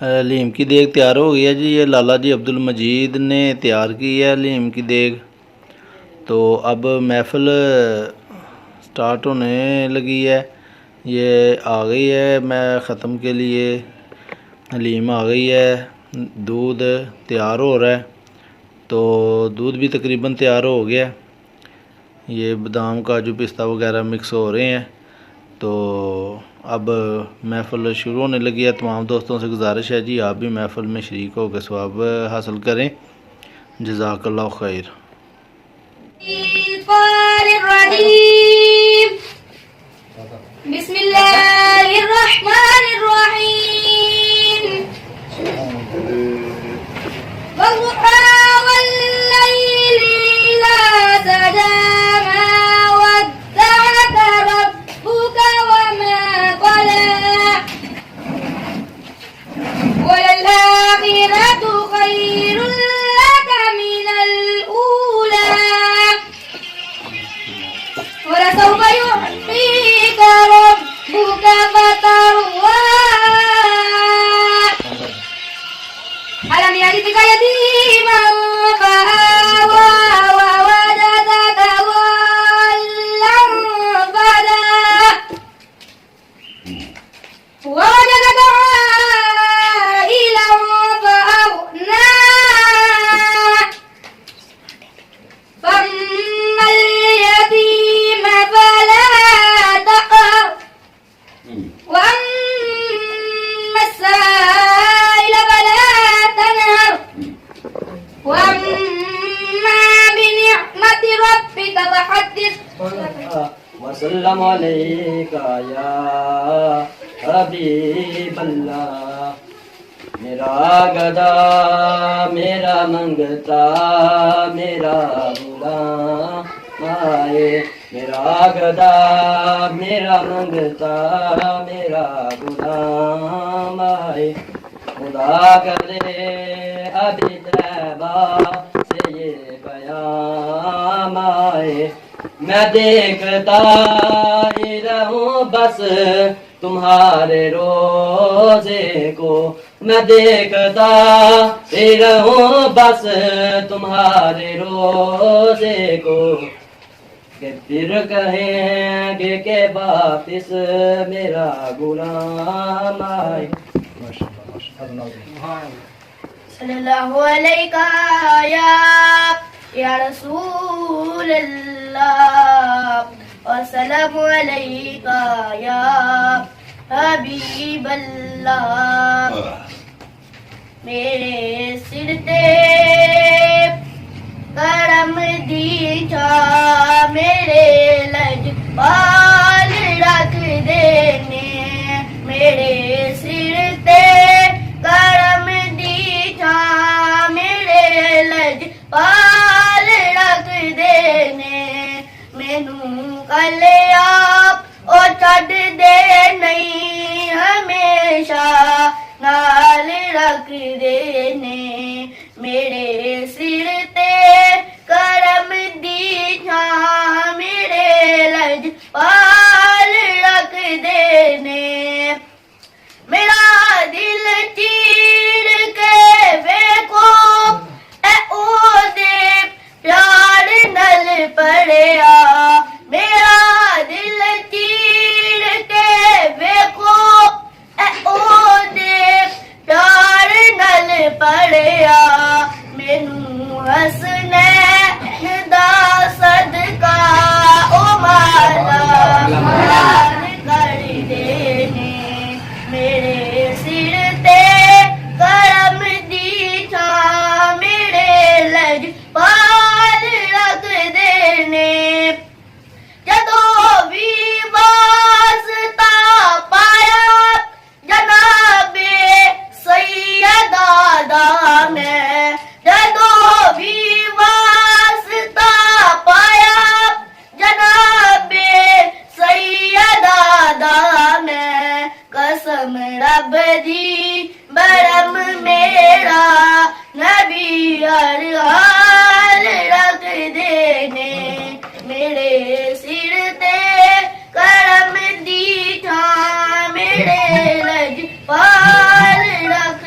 حلیم کی دیگ تیار ہو گئی ہے جی. یہ لالا جی عبد المجید نے تیار کی ہے حلیم کی دیگ. تو اب محفل سٹارٹ ہونے لگی ہے. یہ آ گئی ہے میں ختم کے لیے. حلیم آ گئی ہے. دودھ تیار ہو رہا ہے. تو دودھ بھی تقریباً تیار ہو گیا. یہ بادام کاجو پستہ وغیرہ مکس ہو رہے ہیں. تو اب محفل شروع ہونے لگی ہے. تمام دوستوں سے گزارش ہے جی آپ بھی محفل میں شریک ہو کے ثواب حاصل کریں. جزاک اللہ خیر. بسم اللہ الرحمن الرحیم. والضحى والليل إذا سجى ما ودعك ربك وما قلى وللآخرة خير لك من الأولى ولسوف يعطيك ربك فترضى ألم يجدك يتيما فآوى ووجدك ضالا فهدى ووجدك عائلا فأغنى فأما اليتيم فلا تقهر وأما السائل فلا تنهر وأما بنعمة ربك فحدث. وسلم عليك يا حبیب اللہ. میرا گدا میرا منگتا میرا غلام آئے. میرا گدا میرا منگتا میرا غلام آئے. خدا کرے ابھی طیبہ سے یہ پیام آئے. میں دیکھتا ہی رہوں بس تمہارے روزے کو. میں دیکھتا ہی رہوں بس تمہارے روزے کو. کہ پھر کہیں گے کہ واپس میرا غلام آئے. صلی اللہ علیہ یا رسول اللہ وسلام علیکہ یا حبیب اللہ. میرے سر تے کرم دیجا میرے لجپال رکھ دینے. میرے سر تے کرم دیجا میرے لجپال رکھ دینے. مینوں کل آپ او چھڈ دے نہیں ہمیشہ نال رکھ دینے. میرے سر تے کرم دیجا میرے لجپال رکھ دینے. میرا دل چیر کے ویکھو اے او دے پیار نل پڑیا. میرا دل چیر کے ویکھو اے او دے پیار نل پڑیا. مینوں حسنین دا صدقہ او مالا مال کر دینے. میرے سر تے کرم دیجا میرے لجپال رکھ دینے. جدوں بھی واسطہ پایا جناب سیدہ دا میں. جدوں بھی واسطہ پایا جناب سیدہ دا میں. قسم رب دی برم میرا نبی ہر حال رکھ دینے. میرے سر تے کرم دیجا میرے لجپال رکھ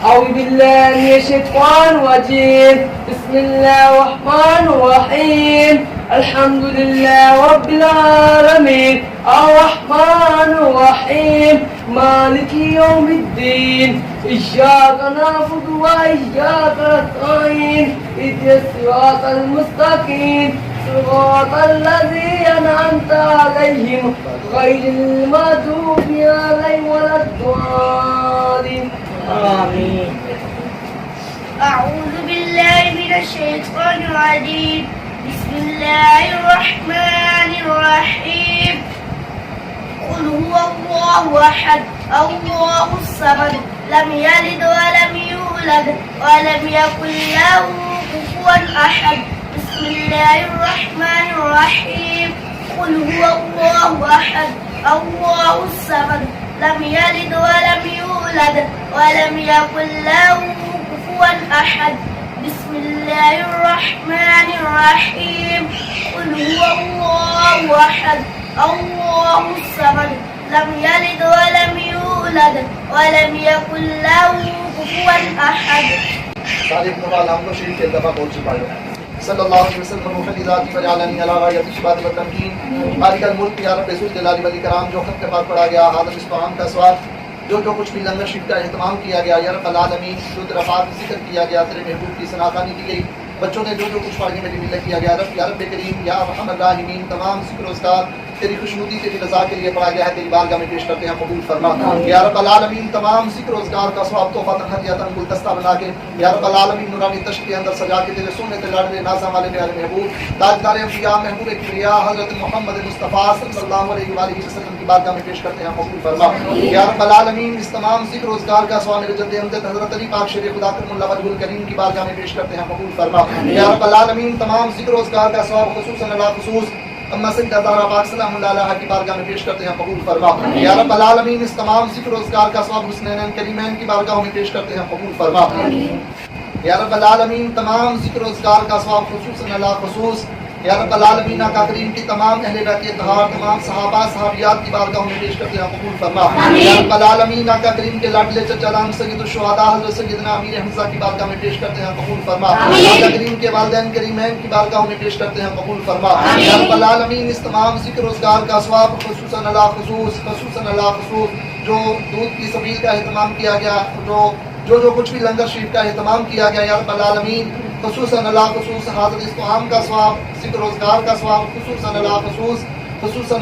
أعوذ بالله من الشيطان الرجيم. بسم الله الرحمن الرحيم. الحمد لله رب العالمين الرحمن الرحيم مالك يوم الدين إياك نعبد وإياك نستعين اهدنا الصراط المستقيم صراط الذين أنعمت عليهم غير المغضوب عليهم ولا الضالين آمين. أعوذ بالله من الشيطان الرجيم. بسم الله الرحمن الرحيم. قل هو الله أحد الله الصمد لم يلد ولم يولد ولم يكن له كفوا أحد. بسم الله الرحمن الرحيم. قل هو الله أحد الله الصمد لم يلد ولم يولد ولم يكن له كفوا أحد. بسم الله الرحمن الرحيم. قل هو الله أحد الله الصمد لم يلد ولم يولد ولم يكن له كفوا أحد. صادق نوال ہم کو شریف کے دفعہ بول چکا ہے صلی اللہ علیہ وسلم مخلی ذاتی فجعلنی علی غایت الشباب والتمکین. مالک الملک یا رب ذو الجلال والاکرام. جو خط پاک پڑھا گیا حاضر اسفہان کا سوال جو کچھ بھی لنگر شریف کا اہتمام کیا گیا یا رب العالمین جو رفعات ذکر کیا گیا تیرے محبوب کی ثناخوانی کی گئی بچوں نے جو کچھ پڑھنے میں ملت کیا گیا یا رب کریم یا ارحم الراحمین تمام ذکر و اذکار تیری خوشنودی تیری رضا کے لیے پڑھا گیا ہے تیری بارگاہ میں پیش کرتے ہیں قبول فرما یا رب العالمین. تمام ذکر و اذکار کا ثواب تحفہ ہدیہ گلدستہ بنا کے یا رب العالمین نورانی تشک کے اندر سجا کے تیرے سونے تے لاڈلے نازاں والے پیارے محبوب تاجدار انبیاء محبوب کبریا حضرت محمد مصطفیٰ صلی اللہ علیہ وآلہ وسلم کی بارگاہ میں پیش کرتے ہیں قبول فرما یا رب العالمین. اس تمام ذکر و اذکار کا ثواب میرے جد امجد حضرت علی پاک شیر خدا کرم اللہ وجہ الکریم کی بارگاہ میں پیش کرتے ہیں قبول فرما یا رب العالمین. تمام ذکر و اذکار کا ثواب خصوصاً اللہ خصوص اما سیدہ زہرا پاک سلام اللہ علیہا کی بارگاہ میں پیش کرتے ہیں قبول فرما یا رب العالمین. اس تمام ذکر و اذکار کا ثواب حسنین کریمین کی بارگاہ میں پیش کرتے ہیں قبول فرما یا رب العالمین. تمام ذکر و اذکار کا ثواب خصوصاً اللہ خصوص یا رب العالمین آقا کریم کی تمام اہل بیت اطہار تمام صحابہ صحابیات کی بارگاہ میں پیش کرتے ہیں قبول فرما یا رب العالمین. آقا کریم کے لاڈلے چچا جان سید الشہداء حضرت سیدنا امیر حمزہ کی بارگاہ میں پیش کرتے ہیں قبول فرما آقا کریم کے والدین کریمین کی بارگاہ میں پیش کرتے ہیں قبول فرما یا رب العالمین. اس تمام ذکر و اذکار کا ثواب خصوصاً اللہ خصوص جو دودھ کی سبیل کا اہتمام کیا گیا جو کچھ بھی لنگر شریف کا اہتمام کیا گیا یا رب العالمین خصوصاً اللہ خصوص حاضر اسفہان کا ثواب ذکر و اذکار کا ثواب خصوصاً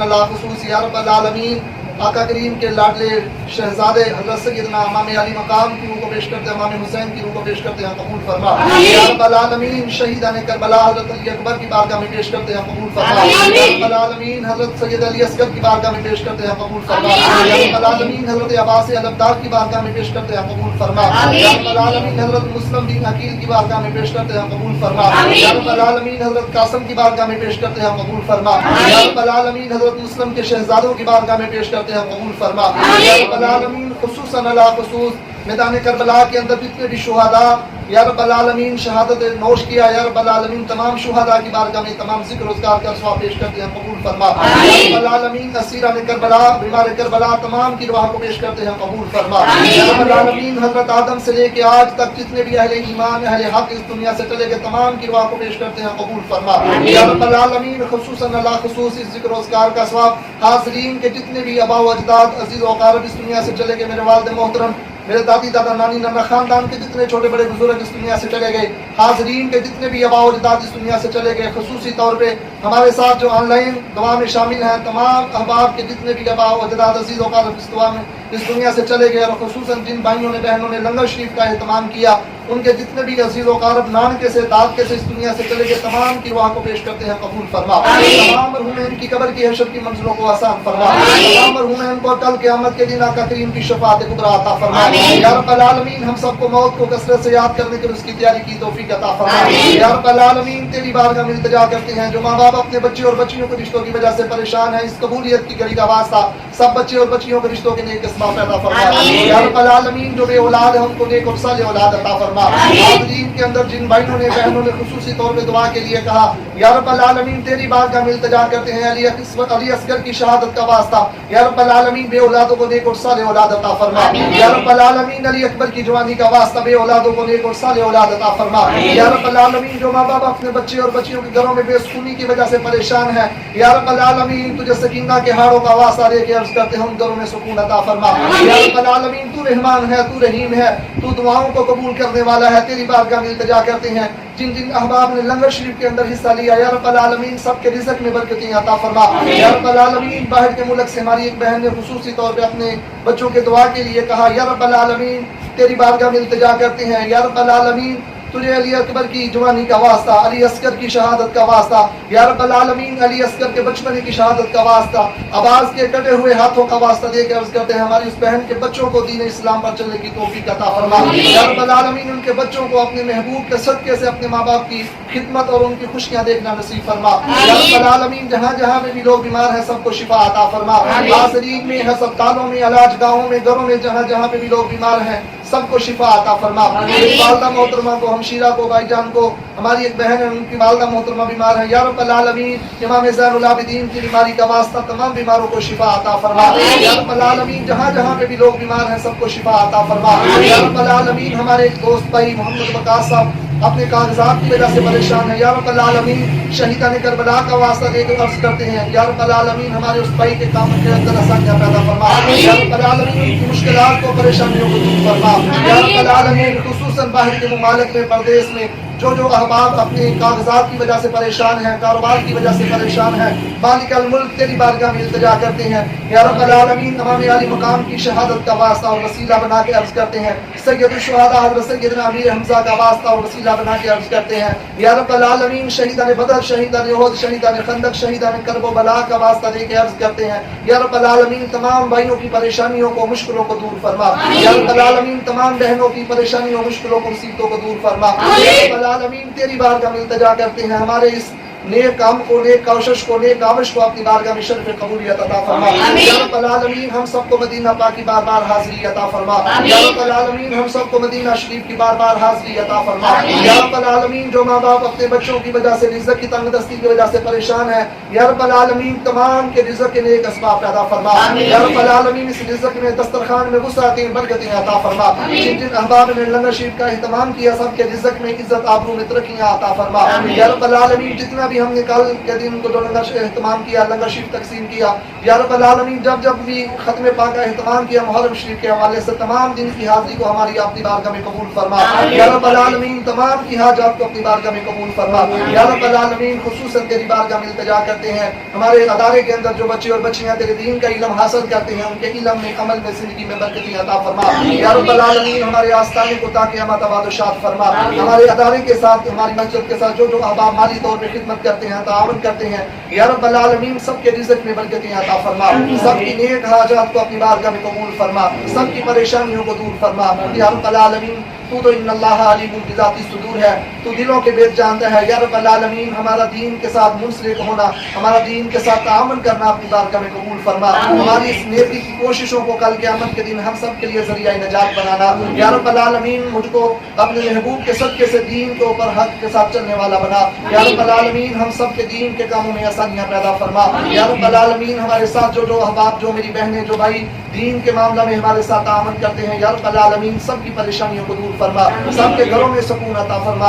اللہ خصوص یا رب العالمین. آقا کریم کے لاڈلے شہزادے حضرت سیدنا امام علی مقام کی روح کو پیش کرتے ہیں امام حسین کی روح کو پیش کرتے ہیں قبول فرما یا رب العالمین. شہیدان کربلا حضرت علی اکبر کی بارگاہ میں پیش کرتے ہیں قبول فرما یا رب العالمین. حضرت سید علی اصغر کی بارگاہ میں پیش کرتے ہیں قبول فرما یا رب العالمین. حضرت عباس علمدار کی بارگاہ میں پیش کرتے ہیں قبول فرما یا رب العالمین. حضرت مسلم بن عقیل کی بارگاہ میں پیش کرتے ہیں قبول فرما یا رب العالمین. حضرت قاسم کی بارگاہ میں پیش کرتے ہیں قبول فرما یا رب العالمین. حضرت مسلم کے شہزادوں کی بارگاہ میں پیش کرتے ہیں قبول فرما یا رب العالمین. خصوصاً اللہ خصوص میدان کربلا کے اندر جتنے بھی شہداء یا رب العالمین شہادت نوش کیا یا رب العالمین تمام شہداء کی بارگاہ میں تمام ذکر و اذکار کا ثواب پیش کرتے ہیں قبول فرما یا رب العالمین. اسیران کربلا بیمار کربلا تمام کی روح کو پیش کرتے ہیں قبول فرما یا رب العالمین. حضرت آدم سے لے کے آج تک جتنے بھی اہل ایمان اہل حق اس دنیا سے چلے گئے تمام کی روح کو پیش کرتے ہیں قبول فرما یا رب العالمین. خصوصاً اللہ خصوص اس ذکر و اذکار کا ثواب حاضرین کے جتنے بھی آبا و اجداد عزیز و اقارب اس دنیا سے چلے گئے میرے والد محترم میرے دادی دادا نانی نانا خاندان کے جتنے چھوٹے بڑے بزرگ اس دنیا سے چلے گئے حاضرین کے جتنے بھی آباء و اجداد اس دنیا سے چلے گئے, خصوصی طور پہ ہمارے ساتھ جو آن لائن دعا میں شامل ہیں تمام احباب کے جتنے بھی آباء و اجداد عزیز و اقارب اس دعا میں اس دنیا سے چلے گئے, اور خصوصاً جن بھائیوں نے بہنوں نے لنگر شریف کا اہتمام کیا ان کے جتنے بھی عزیز و اقارب نانکے سے دادکے سے اس دنیا سے چلے گئے تمام کی دعا کو پیش کرتے ہیں قبول فرما. تمام مرحومین کی قبر کی حشر کی منزلوں کو آسان فرما. تمام مرحومین کو کل قیامت کے دن آقا کریم کی شفاعت کبریٰ عطا فرما. یا رب العالمین ہم سب کو موت کو کثرت سے یاد کرنے کے اس کی تیاری کی توفیق عطا فرما. یا رب العالمین تیری بارگاہ میں التجا کرتے ہیں جو ماں باپ اپنے بچے اور بچیوں کے رشتوں کی وجہ سے پریشان ہیں, اس قبولیت کی گھڑی کا واسطہ سب بچے اور بچیوں کے رشتوں کے نیک اسباب پیدا فرما. یا رب العالمین جو بے اولاد ہے ان کو نیک اور صالح اولاد عطا فرما. حاضرین کے اندر جن بھائیوں نے بہنوں نے خصوصی طور پہ دعا کے لیے کہا, یا رب العالمین تیری بارگاہ میں التجا کرتے ہیں علی اصغر کی شہادت کا واسطہ, یا رب العالمین بے اولادوں کو نیک اور صالح اولاد عطا فرما. یا رب العالمین علی اکبر کی جوانی کا واسطہ بے اولادوں کو نیک اور صالح اولاد عطا فرما. یا رب العالمین جو ماں باپ اپنے بچے اور بچیوں کے گھروں میں بے سکونی کی وجہ سے پریشان ہیں, یا رب العالمین تجھے سکینہ کے ہاڑوں کا واسطہ دے کے عرض کرتے ہیں ان گھروں میں سکون عطا فرما. یا رب العالمین تو رحمان ہے, تو رحیم ہے, تو دعاؤں کو قبول کرنے والا ہے, تیری بارگاہ میں التجا کرتے ہیں جن جن احباب نے لنگر شریف کے اندر حصہ لیا, یا رب العالمین سب کے رزق میں برکتیں عطا فرما. یا رب العالمین باہر کے ملک سے ہماری ایک بہن نے خصوصی طور پہ اپنے بچوں کے دعا کے لیے کہا, یا رب العالمین تیری بارگاہ میں التجا کرتے ہیں, یا رب العالمین تجھے علی اکبر کی جوانی کا واسطہ, علی اصغر کی شہادت کا واسطہ, یا رب العالمین علی اصغر کے بچپنے کی شہادت کا واسطہ, عباس کے کٹے ہوئے ہاتھوں کا واسطہ دے کے عرض کرتے ہیں ہماری اس بہن کے بچوں کو دین اسلام پر چلنے کی توفیق عطا فرما. یا رب العالمین ان کے بچوں کو اپنے محبوب کے صدقے سے اپنے ماں باپ کی خدمت اور ان کی خوشیاں دیکھنا نصیب فرما. یا رب العالمین جہاں جہاں میں بھی لوگ بیمار ہیں سب کو شفا عطا فرما. حاضرین میں, ہسپتالوں میں, علاج گاہوں میں, گھروں میں, جہاں جہاں پہ بھی لوگ بیمار ہیں سب کو شفا عطا فرما. میری والدہ محترمہ کو, ہمشیرہ کو, بھائی جان کو, ہماری ایک بہن ہے ان کی والدہ محترمہ بیمار ہے, یا رب العالمین امام زین العابدین کی بیماری کا واسطہ تمام بیماروں کو شفا عطا فرما. یا رب العالمین جہاں جہاں پہ بھی لوگ بیمار ہیں سب کو شفا عطا فرما. یا رب العالمین ہمارے ایک دوست بھائی محمد وقاص صاحب اپنے کاغذات کی وجہ سے پریشان ہیں, یا رب العالمین شہیدان کربلا کا واسطہ دے کے عرض کرتے ہیں, یا رب العالمین ہمارے اس بھائی کے کام کے اندر آسانیاں پیدا فرما. یا رب العالمین ان کی مشکلات کو, پریشانیوں کو دور فرما. یا رب العالمین خصوصاً باہر کے ممالک میں, پردیس میں جو احباب اپنے کاغذات کی وجہ سے پریشان ہیں, کاروبار کی وجہ سے پریشان ہیں, مالک الملک تیری بارگاہ میں التجا کرتے ہیں, یا رب العالمین تمام عالی مقام کی شہادت کا واسطہ اور وسیلہ بنا کے عرض کرتے ہیں, سید الشہداء حضرت سیدنا امیر حمزہ کا واسطہ اور وسیلہ بنا کے عرض کرتے ہیں, یا رب العالمین شہیدان بدر, شہیدان احد, شہیدان خندق, شہیدان کرب و بلا کا واسطہ دے کے عرض کرتے ہیں, یا رب العالمین تمام بھائیوں کی پریشانیوں کو, مشکلوں کو دور فرما. یا رب العالمین تمام بہنوں کی پریشانیوں, مشکلوں کو, مصیبتوں کو دور فرما. یا رب العالمین تیری بارگاہ میں التجا کرتے ہیں ہمارے اس نیک کام کو, نیک کوشش کو, نیک کاوش کو اپنی بارگاہ میں شرف قبولیت عطا فرما. یا رب العالمین ہم سب کو مدینہ پاک کی بار بار حاضری عطا فرما. یا رب العالمین ہم سب کو مدینہ شریف کی بار بار حاضری عطا فرما. یا رب العالمین جو ماں باپ اپنے بچوں کی وجہ سے رزق کی تنگ دستی کی وجہ سے پریشان ہیں, یا رب العالمین تمام کے رزق کے نیک اسباب پیدا فرما. یا رب العالمین اس رزق میں, دسترخوان میں وسعتیں, برکتیں عطا فرما. جن جن احباب نے لنگر شریف کا اہتمام کیا سب کے رزق میں عزت, آبرو میں ترقیاں عطا فرما. یا رب العالمین جتنا بھی ہم نے کل کے دن کو جو لنگر اہتمام کیا, لنگر شریف تقسیم کیا, یا رب العالمین جب جب بھی ختم پاک کا اہتمام کیا محرم شریف کے حوالے سے تمام دن کی حاضری کو ہماری اپنی بارگاہ میں قبول فرما. یا رب العالمین تمام کی حاجات کو اپنی بارگاہ میں قبول فرما. یا رب العالمین خصوصاً تیری بارگاہ میں التجا کرتے ہیں ہمارے ادارے کے اندر جو بچے اور بچیاں تیرے دین کا علم حاصل کرتے ہیں ان کے علم میں, عمل میں, زندگی میں برکتیں عطا فرما. یا رب العالمین ہمارے آستانے کو تا قیامت آباد و شاد فرما. ہمارے ادارے کے ساتھ, ہماری مسجد کے ساتھ جو احباب مالی طور پہ خدمت کرتے ہیں, تعاون کرتے ہیں, یا رب العالمین سب کے رزق میں برکتیں عطا فرما. سب کی نیک حاجات کو اپنی بارگاہ میں قبول فرما. سب کی پریشانیوں کو دور فرما. یا رب العالمین تو تو ان اللہ علیم بذات الصدور ہے, تو دلوں کے بیت جانتا ہے. یا رب العالمین ہمارا دین کے ساتھ منسلک ہونا, ہمارا دین کے ساتھ تعاون کرنا اپنی بارگاہ میں قبول فرما. ہماری اس نیکی کی کوششوں کو کل قیامت کے دن ہم سب کے لیے ذریعہ نجات بنانا. یا رب العالمین مجھ کو اپنے محبوب کے صدقے سے دین کے اوپر حق کے ساتھ چلنے والا بنا. یا رب العالمین ہم سب کے دین کے کاموں میں آسانیاں پیدا فرما. یا رب العالمین ہمارے ساتھ جو احباب, جو میری بہنیں, جو بھائی دین کے معاملہ میں ہمارے ساتھ تعاون کرتے ہیں, یا رب العالمین سب کی پریشانیوں کو دور فرما. سب کے گھروں میں سکون عطا فرما.